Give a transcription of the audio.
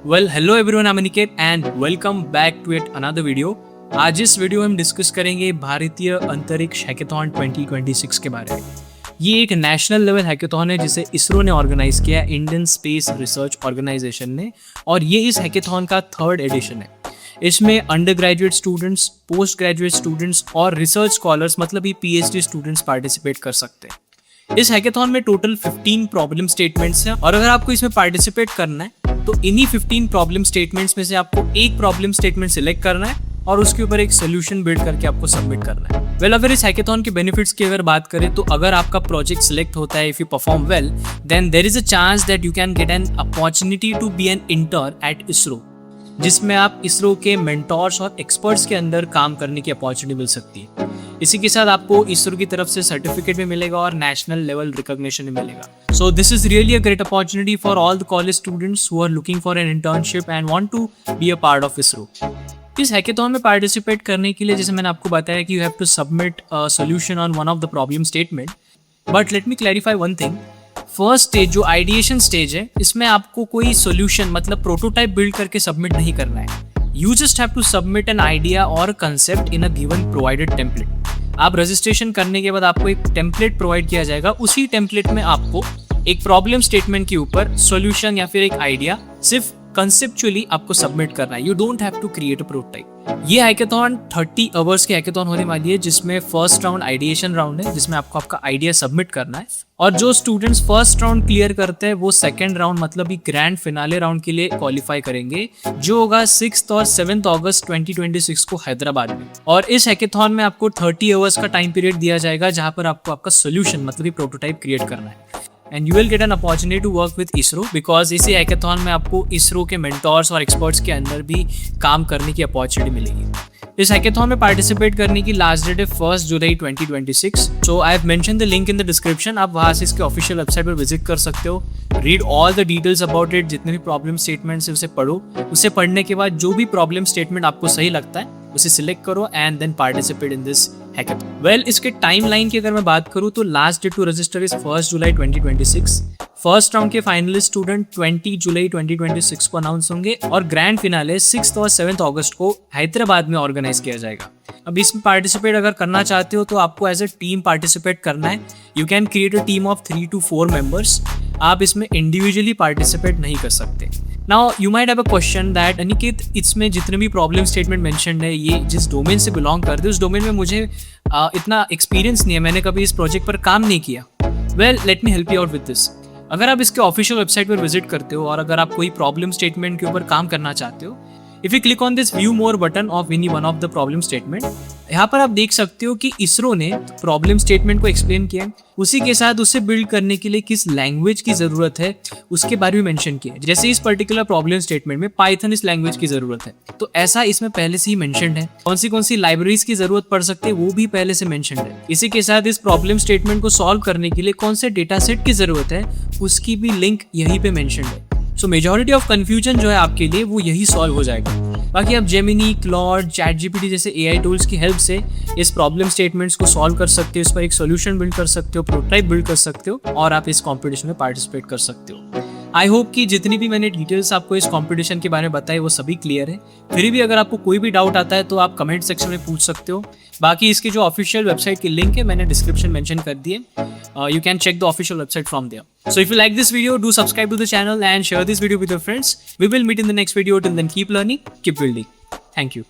Well hello everyone, I am Aniket and welcome back to it another video. आज इस video में हम discuss करेंगे भारतीय अंतरिक्ष हैकेथॉन 2026 के बारे में। ये एक नेशनल लेवल हैकेथॉन है जिसे इसरो ने ऑर्गेनाइज किया, इंडियन स्पेस रिसर्च ऑर्गेनाइजेशन ने, और ये इस हैकेथॉन का 3rd एडिशन है। इसमें under graduate students, post graduate students और रिसर्च स्कॉलर्स मतलब ही PhD स्टूडेंट्स पार्टिसिपेट कर सकते हैं। इस हैकेथॉन में टोटल 15 प्रॉब्लम स्टेटमेंट्स हैं और अगर आपको इसमें पार्टिसिपेट करना है तो इन्हीं 15 प्रॉब्लम स्टेटमेंट्स में से आपको एक प्रॉब्लम स्टेटमेंट सिलेक्ट करना है और उसके ऊपर एक सोल्यूशन बिल्ड करके आपको सबमिट करना है। वेल, अगर इस हैकेथॉन के बेनिफिट्स की अगर बात करें तो अगर आपका प्रोजेक्ट सिलेक्ट होता है, if you perform well, then there is a chance that you can get an opportunity to be an intern at ISRO, जिसमें आप इसरो के मेंटोर्स और एक्सपर्ट्स के अंदर काम करने की अपॉर्चुनिटी मिल सकती है। इसी के साथ आपको इसरो की तरफ से सर्टिफिकेट भी मिलेगा और नेशनल लेवल रिकॉग्निशन भी मिलेगा। So this is really a great opportunity for all the college students who are looking for an internship and want to be a part of ISRO. इस हैकेथॉन में पार्टिसिपेट करने के लिए जैसे मैंने आपको बताया कि you have to submit a solution on one of the problem statement, but let me clarify one thing. First stage जो आइडिएशन स्टेज है, इसमें आपको कोई सॉल्यूशन मतलब प्रोटोटाइप बिल्ड करके सबमिट नहीं करना है। You just have to submit an idea और concept in a given provided template. आप रजिस्ट्रेशन करने के बाद आपको एक टेम्पलेट प्रोवाइड किया जाएगा। उसी टेम्पलेट में आपको एक प्रॉब्लम स्टेटमेंट के ऊपर सॉल्यूशन या फिर एक आइडिया सिर्फ कंसेप्चुअली आपको सबमिट करना है। You don't have to create a prototype. ये हैकेथॉन 30 आवर्स की हैकेथॉन होने वाली है, जिसमें फर्स्ट राउंड आइडिएशन राउंड है, जिसमें आपको आपका आइडिया सबमिट करना है, और जो स्टूडेंट्स फर्स्ट राउंड क्लियर करते हैं वो सेकंड राउंड मतलब ग्रैंड फिनाले राउंड के लिए क्वालिफाई करेंगे, जो होगा 6 और 7 अगस्त 2026 को हैदराबाद में। और इस हैकेथॉन में आपको 30 आवर्स का टाइम पीरियड दिया जाएगा, जहां पर आपको आपका सोल्यूशन मतलब प्रोटोटाइप क्रिएट करना है। And you will get an opportunity to work with ISRO, because इसी हैकेथॉन में आपको इसरो के मेंटोर्स और एक्सपर्ट्स के अंदर भी काम करने की अपॉर्चुनिटी मिलेगी। इस हैकेथॉन में पार्टिसिपेट करने की लास्ट डेट है 1 जुलाई 2026। So I have mention the link in the description. आप वहाँ से इसके ऑफिशियल वेबसाइट पर विजिट कर सकते हो। Read all the details about it. जितने भी प्रॉब्लम स्टेटमेंट्स है उसे पढ़ो। उसे पढ़ने के बाद जो भी प्रॉब्लम स्टेटमेंट आपको सही लगता है उसे सिलेक्ट करो and then participate in this hackathon. Well, इसके टाइमलाइन की अगर मैं बात करूँ तो last date to register is 1 July 2026। First round के फाइनलिस्ट स्टूडेंट 20 जुलाई 2026 को अनाउंस होंगे और ग्रैंड फिनाले 6 और 7 अगस्त को हैदराबाद में ऑर्गेनाइज किया जाएगा। अब इसमें पार्टिसिपेट अगर करना चाहते हो तो आपको एज अ टीम पार्टिसिपेट करना है। You can create a team of 3 to 4 members. आप इसमें इंडिविजुअली पार्टिसिपेट नहीं कर सकते। Now you might have a question that Aniket, इसमें जितने भी प्रॉब्लम स्टेटमेंट मेंशन्ड है ये जिस डोमेन से बिलोंग करते हैं उस डोमेन में मुझे इतना एक्सपीरियंस नहीं है, मैंने कभी इस प्रोजेक्ट पर काम नहीं किया। Well, let me help you out with this. अगर आप इसके ऑफिशियल वेबसाइट पर विजिट करते हो और अगर आप कोई प्रॉब्लम स्टेटमेंट के ऊपर काम करना चाहते हो, if you click on this view more button of any one of the problem statement, यहाँ पर आप देख सकते हो कि इसरो ने प्रॉब्लम स्टेटमेंट को एक्सप्लेन किया है। उसी के साथ उसे बिल्ड करने के लिए किस लैंग्वेज की जरूरत है उसके बारे में मेंशन किया है। जैसे इस पर्टिकुलर प्रॉब्लम स्टेटमेंट में पाइथन इस लैंग्वेज की जरूरत है, तो ऐसा इसमें पहले से ही मेंशन्ड है। कौन सी लाइब्रेरीज की जरूरत पड़ सकती है वो भी पहले से मेंशन्ड है। इसी के साथ इस प्रॉब्लम स्टेटमेंट को सॉल्व करने के लिए कौन से डेटा सेट की जरूरत है उसकी भी लिंक यहीं पे मेंशन्ड है। सो मेजॉरिटी ऑफ कंफ्यूजन जो है आपके लिए वो यही सॉल्व हो जाएगा। बाकी आप जेमिनी, क्लॉड, ChatGPT जैसे AI टूल्स की हेल्प से इस प्रॉब्लम स्टेटमेंट्स को सॉल्व कर सकते हो, इस पर एक सोल्यूशन बिल्ड कर सकते हो, प्रोटोटाइप बिल्ड कर सकते हो और आप इस कॉम्पिटिशन में पार्टिसिपेट कर सकते हो। आई होप कि जितनी भी मैंने डिटेल्स आपको इस कॉम्पिटिशन के बारे में बताई वो सभी क्लियर है। फिर भी अगर आपको कोई भी डाउट आता है तो आप कमेंट सेक्शन में पूछ सकते हो। बाकी इसकी जो ऑफिशियल वेबसाइट की लिंक है मैंने डिस्क्रिप्शन मेंशन कर दी है। You can check the official website from there. So if you like this video, do subscribe to the channel and share this video with your friends. We will meet in the next video. Till then, keep learning, keep building. Thank you.